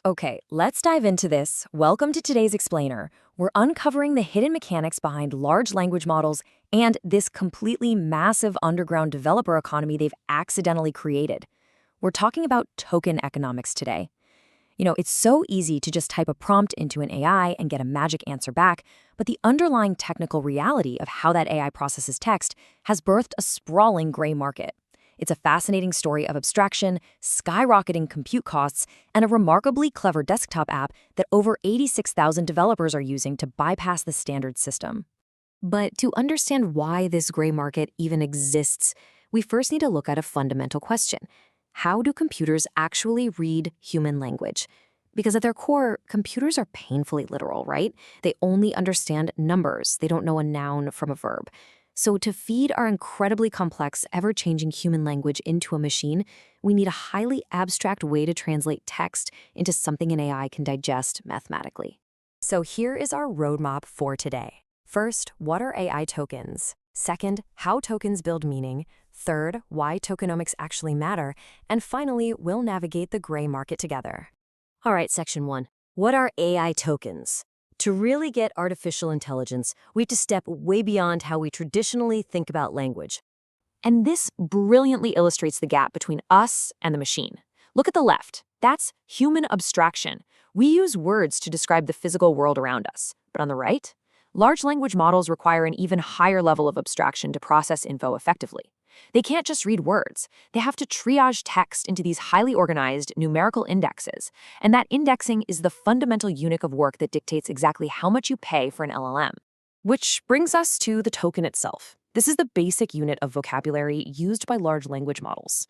Okay, let's dive into this. Welcome to today's Explainer. We're uncovering the hidden mechanics behind large language models and this completely massive underground developer economy they've accidentally created. We're talking about token economics today. It's so easy to just type a prompt into an AI and get a magic answer back, but the underlying technical reality of how that AI processes text has birthed a sprawling gray market. It's a fascinating story of abstraction, skyrocketing compute costs, and a remarkably clever desktop app that over 86,000 developers are using to bypass the standard system. But to understand why this gray market even exists, we first need to look at a fundamental question. How do computers actually read human language? Because at their core, computers are painfully literal, right? They only understand numbers. They don't know a noun from a verb. So to feed our incredibly complex, ever-changing human language into a machine, we need a highly abstract way to translate text into something an AI can digest mathematically. So here is our roadmap for today. First, what are AI tokens? Second, how tokens build meaning. Third, why tokenomics actually matter. And finally, we'll navigate the gray market together. All right, section 1. What are AI tokens? To really get artificial intelligence, we have to step way beyond how we traditionally think about language. And this brilliantly illustrates the gap between us and the machine. Look at the left. That's human abstraction. We use words to describe the physical world around us. But on the right, large language models require an even higher level of abstraction to process info effectively. They can't just read words. They have to triage text into these highly organized numerical indexes. And that indexing is the fundamental unit of work that dictates exactly how much you pay for an LLM. Which brings us to the token itself. This is the basic unit of vocabulary used by large language models.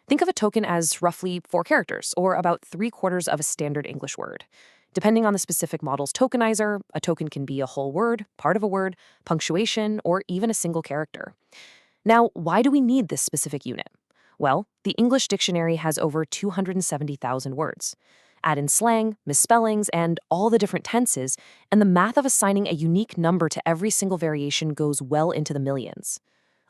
Think of a token as roughly 4 characters, or about 3/4 of a standard English word. Depending on the specific model's tokenizer, a token can be a whole word, part of a word, punctuation, or even a single character. Now, why do we need this specific unit? Well, the English dictionary has over 270,000 words. Add in slang, misspellings, and all the different tenses, and the math of assigning a unique number to every single variation goes well into the millions.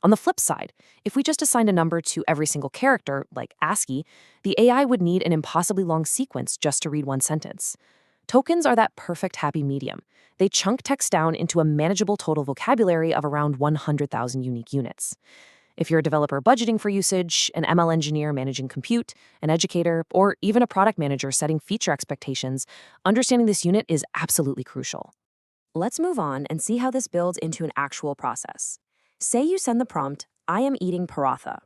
On the flip side, if we just assigned a number to every single character, like ASCII, the AI would need an impossibly long sequence just to read one sentence. Tokens are that perfect happy medium. They chunk text down into a manageable total vocabulary of around 100,000 unique units. If you're a developer budgeting for usage, an ML engineer managing compute, an educator, or even a product manager setting feature expectations, understanding this unit is absolutely crucial. Let's move on and see how this builds into an actual process. Say you send the prompt, "I am eating paratha."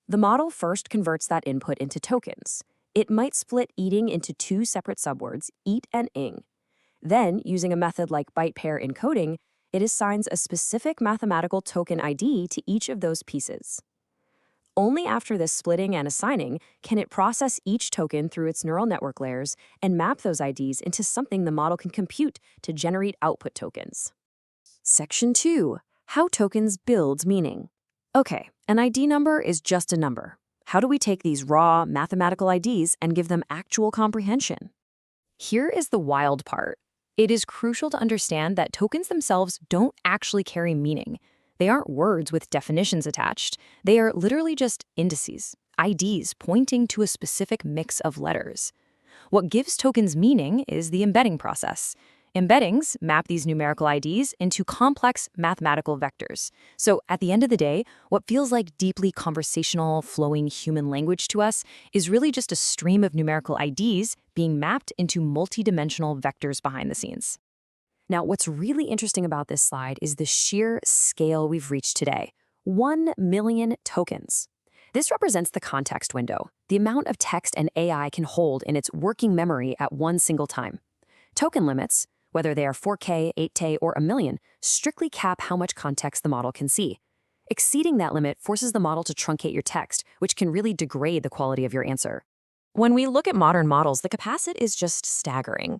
The model first converts that input into tokens. It might split eating into 2 separate subwords, eat and ing. Then, using a method like byte pair encoding, it assigns a specific mathematical token ID to each of those pieces. Only after this splitting and assigning can it process each token through its neural network layers and map those IDs into something the model can compute to generate output tokens. Section 2. How tokens build meaning. Okay, an ID number is just a number. How do we take these raw mathematical IDs and give them actual comprehension? Here is the wild part. It is crucial to understand that tokens themselves don't actually carry meaning. They aren't words with definitions attached. They are literally just indices, IDs pointing to a specific mix of letters. What gives tokens meaning is the embedding process. Embeddings map these numerical IDs into complex mathematical vectors. So at the end of the day, what feels like deeply conversational, flowing human language to us is really just a stream of numerical IDs being mapped into multidimensional vectors behind the scenes. Now, what's really interesting about this slide is the sheer scale we've reached today. 1 million tokens. This represents the context window, the amount of text an AI can hold in its working memory at one single time. Token limits, whether they are 4K, 8K, or a million, strictly cap how much context the model can see. Exceeding that limit forces the model to truncate your text, which can really degrade the quality of your answer. When we look at modern models, the capacity is just staggering.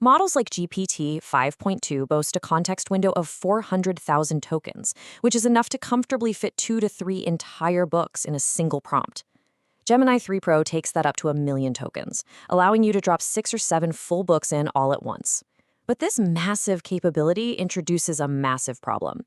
Models like GPT 5.2 boast a context window of 400,000 tokens, which is enough to comfortably fit 2 to 3 entire books in a single prompt. Gemini 3 Pro takes that up to 1 million tokens, allowing you to drop 6 or 7 full books in all at once. But this massive capability introduces a massive problem.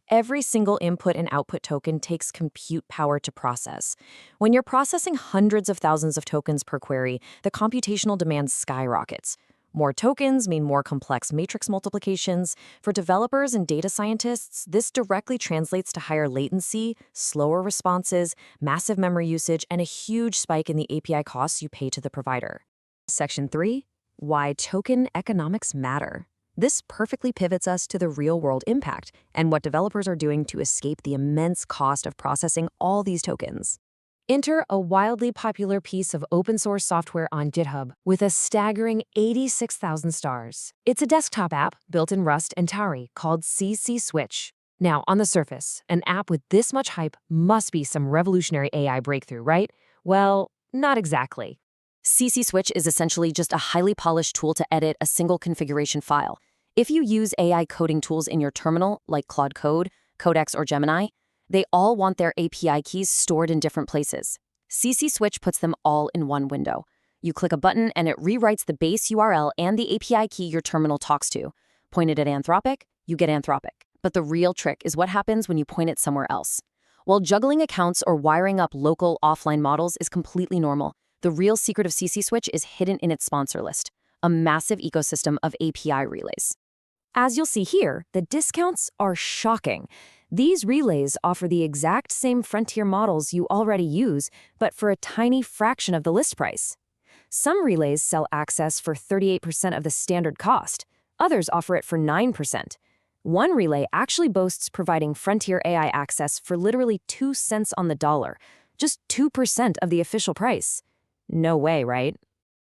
Every single input and output token takes compute power to process. When you're processing hundreds of thousands of tokens per query, the computational demand skyrockets. More tokens mean more complex matrix multiplications. For developers and data scientists, this directly translates to higher latency, slower responses, massive memory usage, and a huge spike in the API costs you pay to the provider. Section 3. Why token economics matter. This perfectly pivots us to the real-world impact and what developers are doing to escape the immense cost of processing all these tokens. Enter a wildly popular piece of open-source software on GitHub with a staggering 86,000 stars. It's a desktop app built in Rust and Tauri called CC Switch. Now, on the surface, an app with this much hype must be some revolutionary AI breakthrough, right? Well, not exactly. CC Switch is essentially just a highly polished tool to edit a single configuration file. If you use AI coding tools in your terminal, like Claude Code, Codex, or Gemini, they all want their API keys stored in different places. CC Switch puts them all in one window. You click a button and it rewrites the base URL and the API key your terminal talks to. Point it at Anthropic, you get Anthropic. But the real trick is what happens when you point it somewhere else. While juggling accounts or wiring up local offline models is completely normal, the real secret of CC Switch is hidden in its sponsor list, a massive ecosystem of API relays. As you'll see here, the discounts are shocking. These relays offer the exact same frontier models you already use, but for a tiny fraction of the list price. Some relays sell access for 38% of the standard cost. Others offer it for 9%. One relay actually boasts providing frontier AI access for literally 2 cents on the dollar, just 2% of the official price. No way, right?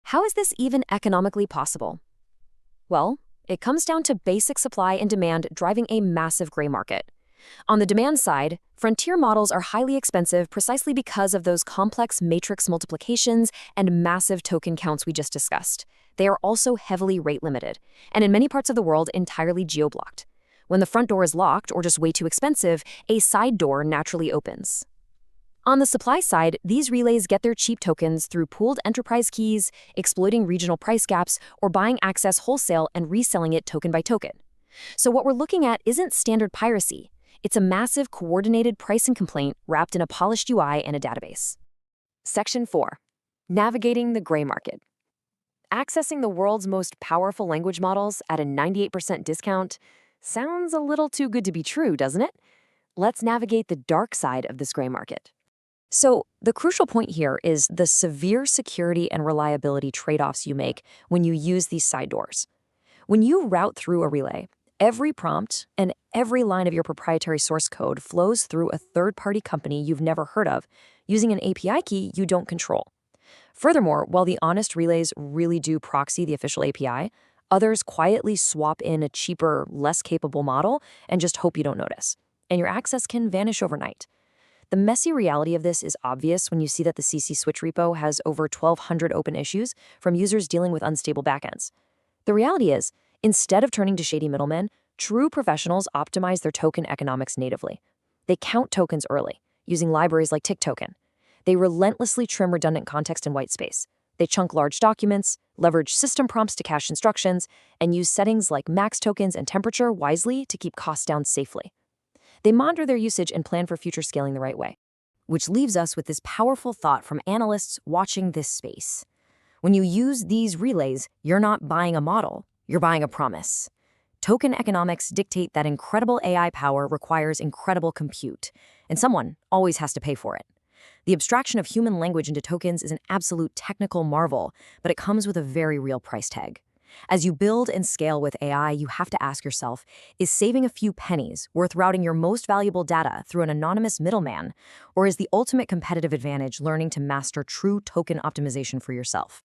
How is this even economically possible? Well, it comes down to basic supply and demand driving a massive gray market. On the demand side, frontier models are highly expensive precisely because of those complex matrix multiplications and massive token counts we just discussed. They are also heavily rate limited, and in many parts of the world entirely geo-blocked. When the front door is locked or just way too expensive, a side door naturally opens. On the supply side, these relays get their cheap tokens through pooled enterprise keys, exploiting regional price gaps, or buying access wholesale and reselling it token by token. So what we're looking at isn't standard piracy. It's a massive coordinated pricing complaint wrapped in a polished UI and a database. Section 4. Navigating the gray market. Accessing the world's most powerful language models at a 98% discount sounds a little too good to be true, doesn't it? Let's navigate the dark side of this gray market. So the crucial point here is the severe security and reliability trade-offs you make when you use these side doors. When you route through a relay, every prompt and every line of your proprietary source code flows through a third-party company you've never heard of, using an API key you don't control. Furthermore, while the honest relays really do proxy the official API, others quietly swap in a cheaper, less capable model and just hope you don't notice. And your access can vanish overnight. The messy reality of this is obvious when you see that the CC Switch repo has over 1,200 open issues from users dealing with unstable backends. The reality is, instead of turning to shady middlemen, true professionals optimize their token economics natively. They count tokens early, using libraries like TickToken. They relentlessly trim redundant context and whitespace. They chunk large documents, leverage system prompts to cache instructions, and use settings like max tokens and temperature wisely to keep costs down safely. They monitor their usage and plan for future scaling the right way. Which leaves us with this powerful thought from analysts watching this space. When you use these relays, you're not buying a model, you're buying a promise. Token economics dictate that incredible AI power requires incredible compute, and someone always has to pay for it. The abstraction of human language into tokens is an absolute technical marvel, but it comes with a very real price tag. As you build and scale with AI, you have to ask yourself, is saving a few pennies worth routing your most valuable data through an anonymous middleman, or is the ultimate competitive advantage learning to master true token optimization for yourself?